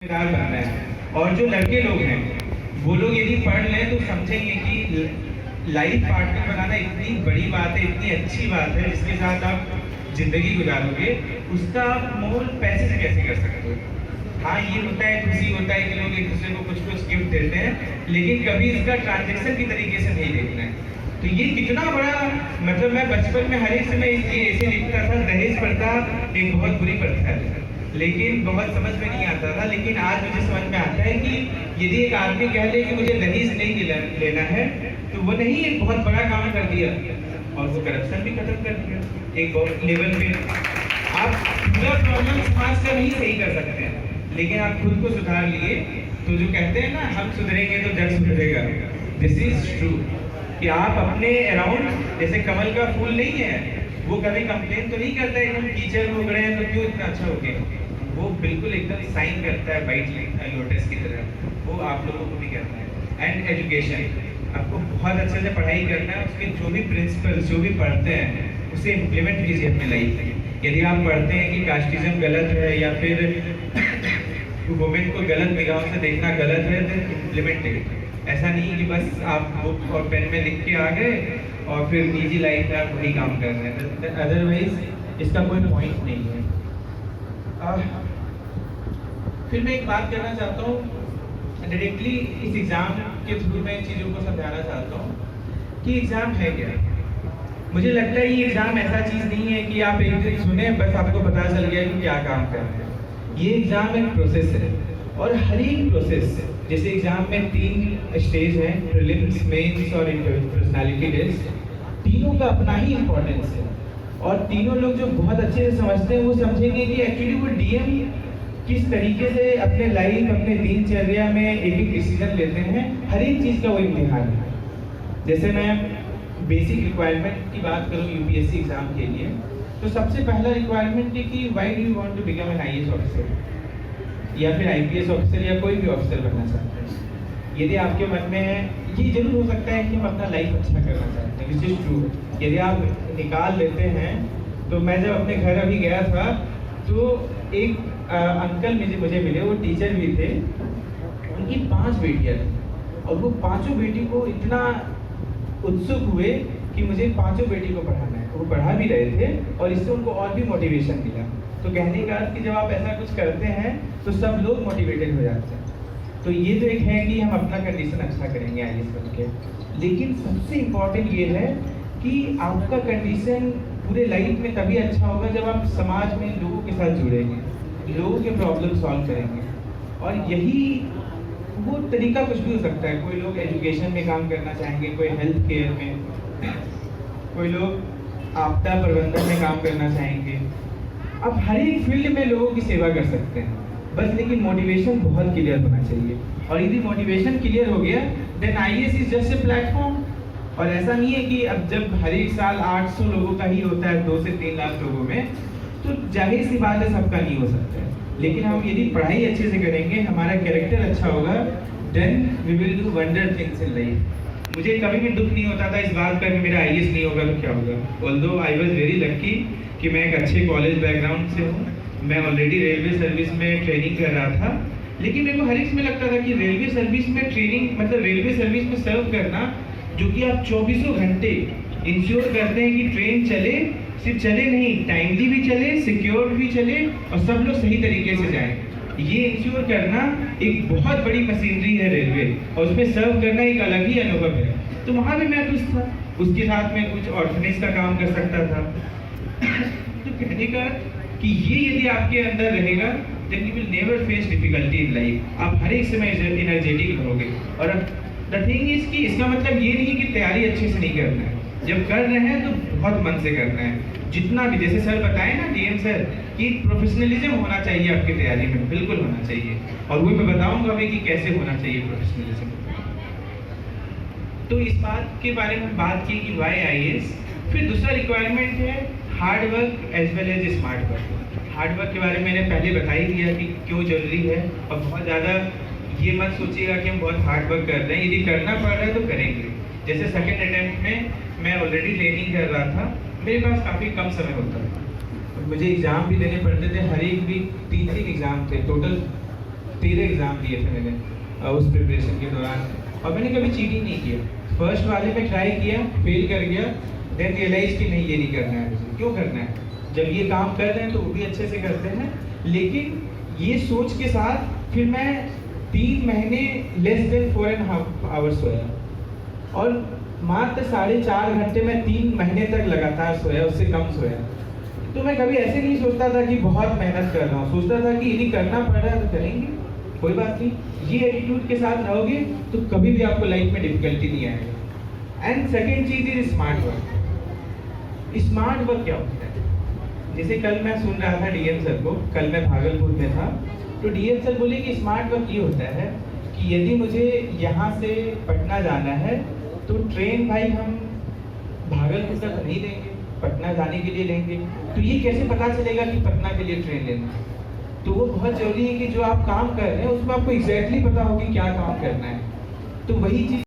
जिम्मेदार बनना है। और जो लड़के लोग हैं वो लोग यदि पढ़ लें तो समझेंगे कि लाइफ पार्टनर बनाना इतनी बड़ी बात है, इतनी अच्छी बात है जिसके साथ आप जिंदगी गुजारोगे, उसका आप मोल पैसे से कैसे कर सकते हो। हाँ, ये होता है, खुशी होता है कि लोग एक दूसरे को कुछ कुछ गिफ्ट देते हैं, लेकिन कभी इसका ट्रांजेक्शन की तरीके से नहीं देखना है। तो ये कितना बड़ा, मतलब मैं बचपन में हर एक समय ये ऐसे लिखता था, दहेज प्रथा एक बहुत बुरी प्रथा है, लेकिन बहुत समझ में नहीं आता था। लेकिन आज मुझे समझ में आता है कि यदि एक आदमी कह ले कि मुझे दहेज नहीं लेना है, तो वो नहीं एक बहुत बड़ा काम कर दिया, और वो करप्शन भी खत्म कर दिया एक लेवल पे। आप पूरा प्रॉब्लम समाज का नहीं सही कर सकते हैं, लेकिन आप खुद को सुधार लिए तो जो कहते हैं ना, हम सुधरेंगे तो जग सुधरेगा, दिस इज ट्रू। कि आप अपने अराउंड, जैसे कमल का फूल नहीं है, वो कभी कंप्लेन तो नहीं करता है हम कीचड़ में उग रहे हैं तो क्यों इतना अच्छा हो गया, वो बिल्कुल एकदम साइन करता है वाइट लोटस की तरह। वो आप लोगों को भी करना है। एंड एजुकेशन, आपको बहुत अच्छे से पढ़ाई करना है, उसके जो भी प्रिंसिपल जो भी पढ़ते हैं उसे इम्प्लीमेंट कीजिए अपनी लाइफ में। यदि आप पढ़ते हैं कि कास्टिज्म गलत है या फिर वुमेन को गलत निगाहों से देखना गलत है, तो इम्प्लीमेंट करिए। ऐसा नहीं कि बस आप बुक और पेन में लिख के आ गए और फिर निजी लाइफ में आप वही काम कर रहे हैं, अदरवाइज इसका कोई पॉइंट नहीं है। फिर मैं एक बात करना चाहता हूँ, डायरेक्टली इस एग्ज़ाम के थ्रू मैं चीज़ों को समझाना चाहता हूँ कि एग्ज़ाम है क्या। मुझे लगता है ये एग्ज़ाम ऐसा चीज़ नहीं है कि आप एक दिन सुने बस आपको पता चल गया कि क्या काम करना है। ये एग्ज़ाम एक प्रोसेस है, और हर एक प्रोसेस, जैसे एग्ज़ाम में 3 स्टेज हैं, प्रीलिम्स, मेंस और पर्सनालिटी टेस्ट, तीनों का अपना ही इम्पोर्टेंस है। और तीनों लोग जो बहुत अच्छे से समझते हैं वो समझेंगे कि एक्चुअली वो डीएम किस तरीके से अपने लाइफ, अपने दिनचर्या में एक एक डिसीजन लेते हैं, हर एक चीज़ का वो इम्तिहान है। जैसे मैं बेसिक रिक्वायरमेंट की बात करूँ यूपीएससी एग्ज़ाम के लिए, तो सबसे पहला रिक्वायरमेंट है कि why do you want to become an IAS officer या फिर आईपीएस ऑफिसर या कोई भी ऑफिसर बनना चाहते हैं। यदि आपके मन में है, ये जरूर हो सकता है कि हम अपना लाइफ अच्छा करना चाहते हैं, विच इज ट्रू। यदि आप निकाल लेते हैं, तो मैं जब अपने घर अभी गया था तो एक अंकल मुझे मिले, वो टीचर भी थे, उनकी 5 बेटियाँ थी, और वो 5 बेटी को इतना उत्सुक हुए कि मुझे 5 बेटी को पढ़ाना है। वो पढ़ा भी रहे थे और इससे उनको और भी मोटिवेशन मिला। तो कहने का अर्थ कि जब आप ऐसा कुछ करते हैं तो सब लोग मोटिवेटेड हो जाते हैं। तो ये तो एक है कि हम अपना कंडीशन अच्छा करेंगे आईएएस बन के, लेकिन सबसे इम्पोर्टेंट ये है कि आपका कंडीशन पूरे लाइफ में तभी अच्छा होगा जब आप समाज में लोगों के साथ जुड़ेंगे, लोगों के प्रॉब्लम सॉल्व करेंगे। और यही वो तरीका कुछ भी हो सकता है। कोई लोग एजुकेशन में काम करना चाहेंगे, कोई हेल्थ केयर में, कोई लोग आपदा प्रबंधन में काम करना चाहेंगे। आप हर एक फील्ड में लोगों की सेवा कर सकते हैं, बस लेकिन मोटिवेशन बहुत क्लियर होना चाहिए। और यदि मोटिवेशन क्लियर हो गया, then IAS is just a platform. और ऐसा नहीं है कि अब जब हर एक साल 800 लोगों का ही होता है, 2 से 3 लाख लोगों में, तो जाहिर सी बात है सबका नहीं हो सकता है। लेकिन हम यदि पढ़ाई अच्छे से करेंगे, हमारा कैरेक्टर अच्छा होगा, then we will do wonder things in life. मुझे कभी भी दुख नहीं होता था इस बात का कि मेरा आईएएस नहीं होगा तो क्या होगा। Although I was very lucky कि मैं एक अच्छे कॉलेज बैकग्राउंड से हूँ, मैं ऑलरेडी रेलवे सर्विस में ट्रेनिंग कर रहा था, लेकिन मेरे को हर एक में लगता था कि रेलवे सर्विस में ट्रेनिंग, मतलब रेलवे सर्विस में सर्व करना, जो कि आप 24 घंटे इंश्योर करते हैं कि ट्रेन चले, सिर्फ चले नहीं, टाइमली भी चले, सिक्योर्ड भी चले, और सब लोग सही तरीके से जाएं। ये इंश्योर करना एक बहुत बड़ी मशीनरी है रेलवे, और उसमें सर्व करना एक अलग ही अनुभव है। तो वहाँ भी मैं खुश था, उसके साथ में कुछ ऑर्फनेज का काम कर सकता था। तो कहने का कि ये यदि आपके अंदर रहेगा, then you will never face difficulty in life. आप हर एक समय एनर्जेटिक रहोगे। और द थिंग इज कि इसका मतलब ये नहीं कि तैयारी अच्छे से नहीं करना है, जब कर रहे हैं तो बहुत मन से करना है। जितना भी, जैसे सर बताए ना, डीएम सर, कि प्रोफेशनलिज्म होना चाहिए आपकी तैयारी में, बिल्कुल होना चाहिए। और वो मैं बताऊंगा अभी कि कैसे होना चाहिए प्रोफेशनलिज्म। तो इस बात के बारे में बात की कि वाई आईएएस। फिर दूसरा रिक्वायरमेंट है hard work as well as smart work. Hard work के बारे में मैंने पहले बता ही दिया कि क्यों जरूरी है। और बहुत ज़्यादा ये मत सोचिएगा कि हम बहुत हार्ड वर्क कर रहे हैं, यदि करना पड़ रहा है तो करेंगे। जैसे सेकेंड अटेम्प्ट में मैं ऑलरेडी ट्रेनिंग कर रहा था, मेरे पास काफ़ी कम समय होता था, मुझे एग्ज़ाम भी देने पड़ते थे, हर एक वीक 3 एग्ज़ाम थे, टोटल 13 एग्ज़ाम दिए थे मैंने उस प्रिपरेशन के दौरान, और मैंने कभी चीटिंग नहीं किया। फर्स्ट वाले में ट्राई किया, फेल कर गया, देन रियलाइज कि नहीं ये नहीं करना है मुझे। क्यों करना है जब ये काम कर रहे हैं तो वो भी अच्छे से करते हैं। लेकिन ये सोच के साथ फिर मैं 3 महीने लेस देन 4.5 आवर्स सोया, और मात्र 4.5 घंटे में 3 महीने तक लगातार सोया, उससे कम सोया। तो मैं कभी ऐसे नहीं सोचता था कि बहुत मेहनत कर रहा हूँ, सोचता था कि यदि करना पड़ रहा है तो करेंगे, कोई बात नहीं। ये एटीट्यूड के साथ रहोगे तो कभी भी आपको लाइफ में डिफिकल्टी नहीं आएगा। एंड सेकेंड चीज is smart work. Smart work क्या होता है? जैसे कल मैं सुन रहा था डीएम सर को, कल मैं भागलपुर में था, तो डीएम सर बोले कि स्मार्ट वर्क ये होता है कि यदि मुझे यहाँ से पटना जाना है तो ट्रेन भाई हम भागलपुर तक नहीं लेंगे, पटना जाने के लिए लेंगे। तो ये कैसे पता चलेगा कि पटना के लिए ट्रेन लेना है? तो वो बहुत जरूरी है कि जो आप काम कर रहे हैं उसमें आपको एग्जैक्टली पता हो कि क्या काम करना है। तो वही चीज